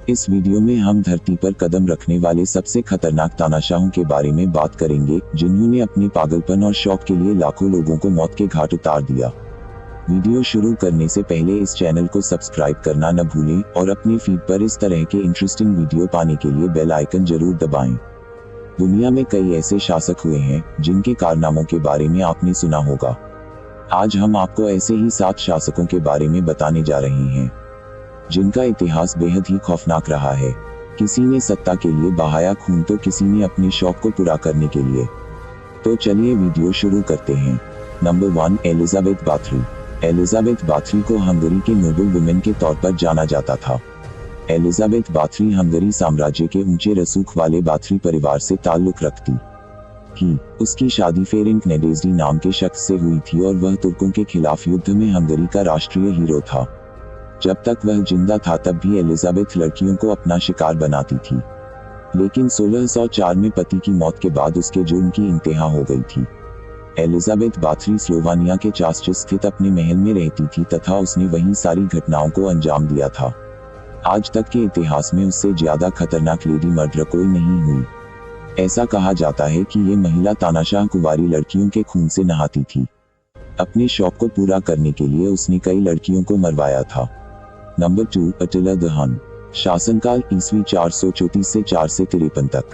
इस वीडियो में हम धरती पर कदम रखने वाले सबसे खतरनाक तानाशाहों के बारे में बात करेंगे, जिन्होंने अपने पागलपन और शौक के लिए लाखों लोगों को मौत के घाट उतार दिया। वीडियो शुरू करने से पहले इस चैनल को सब्सक्राइब करना न भूलें और अपनी फीड पर इस तरह के इंटरेस्टिंग वीडियो पाने के लिए बेल आइकन जरूर दबाएं। दुनिया में कई ऐसे शासक हुए हैं जिनके कारनामों के बारे में आपने सुना होगा। आज हम आपको ऐसे ही 7 शासकों के बारे में बताने जा रहे हैं जिनका इतिहास बेहद ही खौफनाक रहा है। किसी ने सत्ता के लिए बहाया खून तो किसी ने अपने शौक को पूरा करने के लिए। तो चलिए वीडियो शुरू करते हैं। Number 1, Elizabeth Bathory. Elizabeth Bathory को हंगरी के नोबल वुमेन के तौर पर जाना जाता था। एलिजाबेथ बाथरी हंगरी साम्राज्य के ऊंचे रसूख वाले बाथरी परिवार से ताल्लुक रखती थी। उसकी शादी फेरेंक नेडेज़डी नाम के शख्स से हुई थी और वह तुर्कों के खिलाफ युद्ध में हंगरी का राष्ट्रीय हीरो था। जब तक वह जिंदा था तब भी एलिजाबेथ लड़कियों को अपना शिकार बनाती थी, लेकिन 1604 में पति की मौत के बाद उसके जुर्म की इंतहा हो गई थी। एलिजाबेथ बाथरी स्लोवानिया के चास्च स्थित अपने महल में रहती थी तथा उसने वहीं सारी घटनाओं को अंजाम दिया था। आज तक के इतिहास में उससे ज्यादा खतरनाक लेडी मर्डर कोई नहीं हुई। ऐसा कहा जाता है कि ये महिला तानाशाह कुंवारी लड़कियों के खून से नहाती थी। अपने शौक को पूरा करने के लिए उसने कई लड़कियों को मरवाया था। नंबर 2, अटिला द हन। शासनकाल ईस्वी 434 से 453 तक।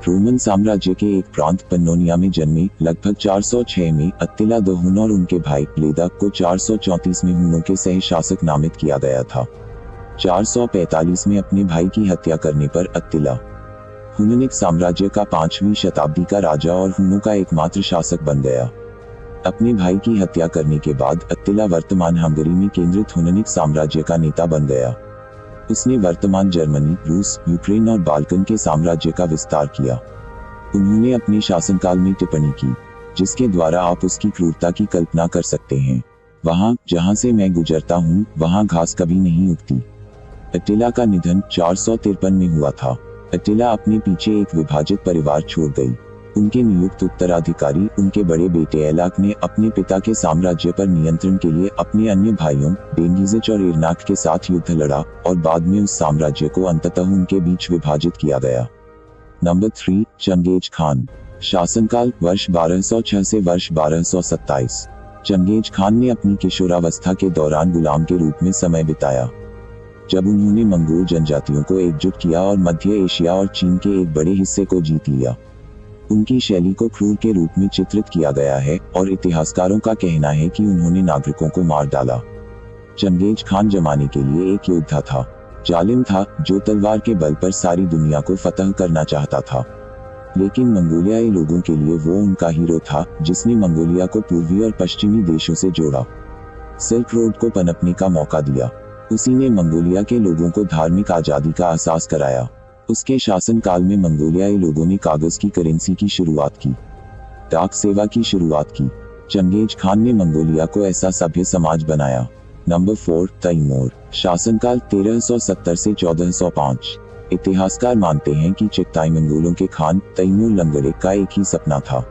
रोमन साम्राज्य के एक प्रांत पन्नोनिया में जन्मे। लगभग 406 में अत्तिला द हुन और उनके भाई लेदाक को 434 में हुनों के सह शासक नामित किया गया था। 445 में अपने भाई की हत्या करने पर अत्तिला हुननिक साम्राज्य का 5वीं शताब्दी का राजा और हुनों का एकमात्र शासक बन गया। अपने भाई की हत्या करने के बाद अत्तिला वर्तमान हंगरी में केंद्रित हुननिक साम्राज्य का नेता बन गया। उसने वर्तमान जर्मनी, रूस, यूक्रेन और बाल्कन के साम्राज्य का विस्तार किया। उन्होंने अपने शासनकाल में टिप्पणी की जिसके द्वारा आप उसकी क्रूरता की कल्पना कर सकते हैं। वहां जहां से मैं गुजरता हूं वहां घास कभी नहीं उगती। अत्तिला का निधन 453 में हुआ था। अत्तिला अपने पीछे एक विभाजित परिवार छोड़ गई। उनके नियुक्त उत्तराधिकारी उनके बड़े बेटे एलाक ने अपने पिता के साम्राज्य पर नियंत्रण के लिए अपने अन्य भाइयों डेंगिजिच और इरनाक के साथ युद्ध लड़ा और बाद में उस साम्राज्य को अंततः उनके बीच विभाजित किया गया। Number 3, Genghis Khan. शासनकाल वर्ष 1206 से वर्ष 1227। चंगेज खान ने अपनी किशोरावस्था के दौरान गुलाम के रूप में समय बिताया। जब उन्होंने मंगोल जनजातियों को एकजुट किया और मध्य एशिया और चीन के एक बड़े हिस्से को जीत लिया। उनकी शैली को क्रूर के रूप में चित्रित किया गया है और इतिहासकारों का कहना है कि उन्होंने नागरिकों को मार डाला। चंगेज खान जमाने के लिए एक योद्धा था, जालिम था, जो तलवार के बल पर सारी दुनिया को फतह करना चाहता था। लेकिन मंगोलियाई लोगों के लिए वो उनका हीरो था जिसने मंगोलिया को पूर्वी और पश्चिमी देशों से जोड़ा, सिल्क रोड को पनपने का मौका दिया। उसी ने मंगोलिया के लोगों को धार्मिक आजादी का एहसास कराया। उसके शासनकाल में मंगोलियाई लोगों ने कागज की करेंसी की शुरुआत की, डाक सेवा की शुरुआत की। चंगेज खान ने मंगोलिया को ऐसा सभ्य समाज बनाया। नंबर 4, तैमूर। शासनकाल 1370 से 1405। इतिहासकार मानते हैं कि चगताई मंगोलों के खान तैमूर लंगड़े का एक ही सपना था।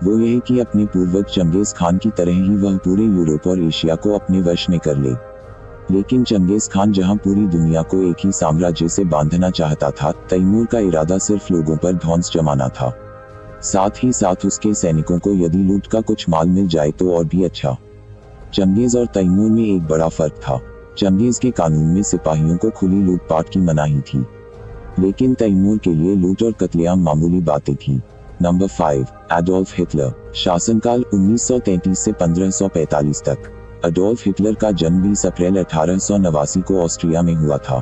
वो यह कि अपने पूर्वज चंगेज खान की तरह ही वह पूरे यूरोप और एशिया को अपने वश में कर ले। लेकिन चंगेज खान जहां पूरी दुनिया को एक ही साम्राज्य से बांधना चाहता था, तैमूर का इरादा सिर्फ लोगों पर ध्वंस जमाना था। साथ ही साथ उसके सैनिकों को यदि लूट का कुछ माल मिल जाए तो और भी अच्छा। चंगेज और तैमूर में एक बड़ा फर्क था। चंगेज के कानून में सिपाहियों को खुली लूटपाट की मनाही थी, लेकिन तैमूर के लिए लूट और कत्लेआम मामूली बातें थी। Number 5, Adolf Hitler. शासनकाल 1933 से 1545 तक। एडोल्फ हिटलर का जन्म 20 अप्रैल 1889 को ऑस्ट्रिया में हुआ था।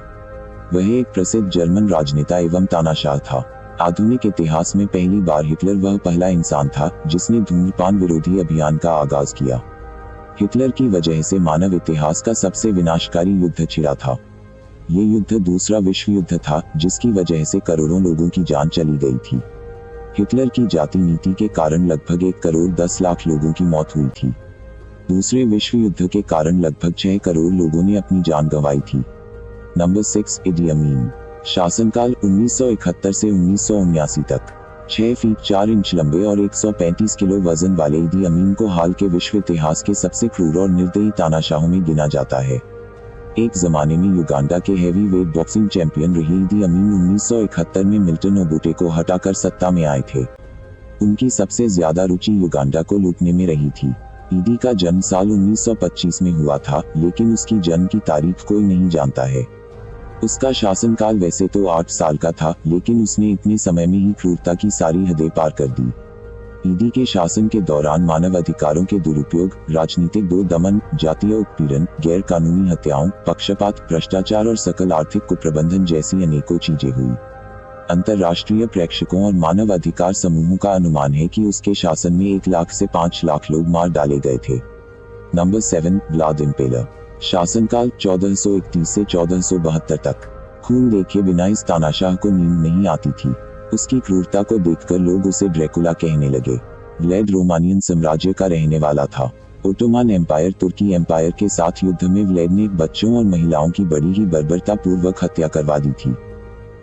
वह एक प्रसिद्ध जर्मन राजनेता एवं तानाशाह था। आधुनिक इतिहास में पहली बार हिटलर वह पहला इंसान था जिसने धूम्रपान विरोधी अभियान का आगाज किया। हिटलर की वजह से मानव इतिहास का सबसे विनाशकारी युद्ध छिड़ा था। ये युद्ध दूसरा विश्व युद्ध था जिसकी वजह से करोड़ों लोगों की जान चली गई थी। हिटलर की जाति नीति के कारण लगभग 1 करोड़ 10 लाख लोगों की मौत हुई थी। दूसरे विश्व युद्ध के कारण लगभग 6 करोड़ लोगों ने अपनी जान गंवाई थी। नंबर 6, इडी अमीन। शासनकाल 1971 से 1979 तक। 6 फीट 4 इंच लंबे और 135 किलो वजन वाले इडी अमीन को हाल के विश्व इतिहास के सबसे क्रूर और निर्दयी तानाशाहों में गिना जाता है। एक जमाने में युगांडा के हैवी वेट बॉक्सिंग चैंपियन रही ईदी अमीन 1971 में मिल्टन ओबूटे को हटाकर सत्ता में आए थे। उनकी सबसे ज्यादा रुचि युगांडा को लूटने में रही थी। ईदी का जन्म साल 1925 में हुआ था, लेकिन उसकी जन्म की तारीख कोई नहीं जानता है। उसका शासनकाल वैसे तो 8 साल का था, लेकिन उसने इतने समय में ही क्रूरता की सारी हदें पार कर दी। ईदी के शासन के दौरान मानव अधिकारों के दुरुपयोग, राजनीतिक दमन, जातीय उत्पीड़न, गैर कानूनी हत्याओं, पक्षपात, भ्रष्टाचार और सकल आर्थिक कुप्रबंधन जैसी अनेकों चीजें हुई। अंतर्राष्ट्रीय प्रेक्षकों और मानव अधिकार समूहों का अनुमान है कि उसके शासन में 1 लाख से 5 लाख लोग मार डाले गए थे। Number 7, Vlad impeller. शासनकाल 1431 से 1472 तक। खून देखे बिना इस तानाशाह को नींद नहीं आती थी। उसकी क्रूरता को देखकर लोग उसे ड्रैकुला कहने लगे। व्लाद रोमानियन साम्राज्य का रहने वाला था। ओटोमन एम्पायर तुर्की एम्पायर के साथ युद्ध में व्लाद ने बच्चों और महिलाओं की बड़ी ही बर्बरता पूर्वक हत्या करवा दी थी।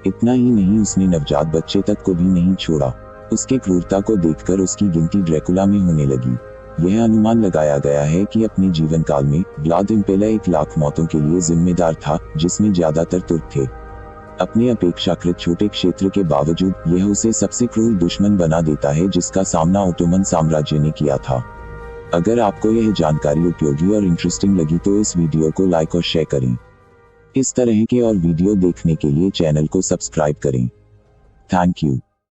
इतना ही नहीं, उसने नवजात बच्चे तक को भी नहीं छोड़ा। उसके क्रूरता को देखकर उसकी गिनती ड्रैकुला में होने लगी। यह अनुमान लगाया गया है कि अपने जीवन काल में व्लाद इम्पेलर 1 लाख मौतों के लिए जिम्मेदार था, जिसमें ज्यादातर तुर्क थे। अपने अपेक्षाकृत छोटे क्षेत्र के बावजूद यह उसे सबसे क्रूर दुश्मन बना देता है जिसका सामना ओटोमन साम्राज्य ने किया था। अगर आपको यह जानकारी उपयोगी और इंटरेस्टिंग लगी तो इस वीडियो को लाइक और शेयर करें। इस तरह के और वीडियो देखने के लिए चैनल को सब्सक्राइब करें। Thank you.